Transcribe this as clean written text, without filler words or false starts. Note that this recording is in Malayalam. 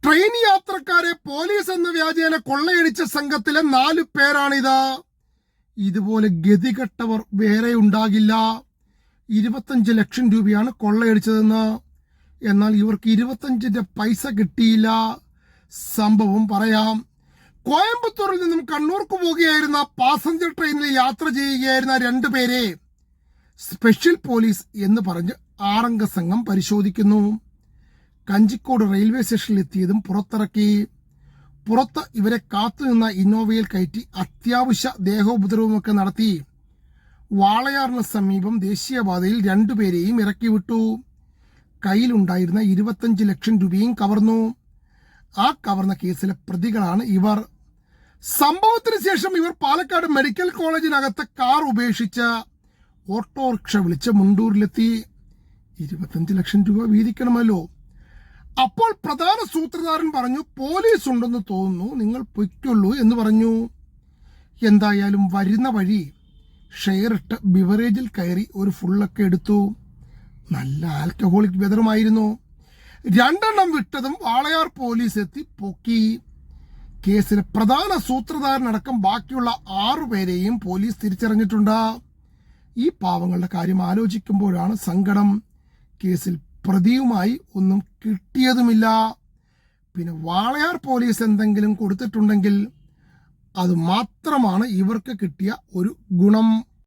ട്രെയിൻ യാത്രക്കാരെ പോലീസ് എന്ന വ്യാജേന കൊള്ളയടിച്ച സംഘത്തിലെ 4 പേരാണിത്. ഇതുപോലെ ഗതികെട്ടവർ വേറെ ഉണ്ടാകില്ല. 25 ലക്ഷം രൂപയാണ് കൊള്ളയടിച്ചതെന്ന്. എന്നാൽ ഇവർക്ക് 25ന്റെ പൈസ കിട്ടിയില്ല. സംഭവം പറയാം. കോയമ്പത്തൂരിൽ നിന്നും കണ്ണൂർക്ക് പോകുകയായിരുന്ന പാസഞ്ചർ ട്രെയിനിൽ യാത്ര ചെയ്യുകയായിരുന്ന 2 പേരെ സ്പെഷ്യൽ പോലീസ് എന്ന് പറഞ്ഞ് 6 അംഗ സംഘം പരിശോധിക്കുന്നു. കഞ്ചിക്കോട് റെയിൽവേ സ്റ്റേഷനിൽ എത്തിയതും പുറത്തിറക്കി. പുറത്ത് ഇവരെ കാത്തുനിന്ന ഇന്നോവയിൽ കയറ്റി അത്യാവശ്യ ദേഹോപദ്രവമൊക്കെ നടത്തി. വാളയാറിന് സമീപം ദേശീയപാതയിൽ 2 പേരെയും ഇറക്കി വിട്ടു. കയ്യിലുണ്ടായിരുന്ന 25 ലക്ഷം രൂപയും കവർന്നു. ആ കവർന്ന കേസിലെ പ്രതികളാണ് ഇവർ. സംഭവത്തിന് ശേഷം ഇവർ പാലക്കാട് മെഡിക്കൽ കോളേജിനകത്ത് കാർ ഉപേക്ഷിച്ച് ഓട്ടോറിക്ഷ വിളിച്ച് മുണ്ടൂരിലെത്തി. 25 ലക്ഷം രൂപ വീതിക്കണമല്ലോ. അപ്പോൾ പ്രധാന സൂത്രധാരൻ പറഞ്ഞു, പോലീസ് ഉണ്ടെന്ന് തോന്നുന്നു, നിങ്ങൾ പൊയ്ക്കൊള്ളൂ എന്ന് പറഞ്ഞു. എന്തായാലും വരുന്ന വഴി ഷെയറിട്ട് ബിവറേജിൽ കയറി ഒരു ഫുള്ളൊക്കെ എടുത്തു. നല്ല ആൽക്കഹോളിക് വെതറുമായിരുന്നു. 2 എണ്ണം വിട്ടതും വാളയാർ പോലീസ് എത്തി പൊക്കി. കേസിലെ പ്രധാന സൂത്രധാരനടക്കം ബാക്കിയുള്ള 6 പേരെയും പോലീസ് തിരിച്ചറിഞ്ഞിട്ടുണ്ട്. ഈ പാവങ്ങളുടെ കാര്യം ആലോചിക്കുമ്പോഴാണ് സങ്കടം. കേസിൽ പ്രതിയുമായി ഒന്നും കിട്ടിയതുമില്ല. പിന്നെ വാളയാർ പോലീസ് എന്തെങ്കിലും കൊടുത്തിട്ടുണ്ടെങ്കിൽ അത് മാത്രമാണ് ഇവർക്ക് കിട്ടിയ ഒരു ഗുണം.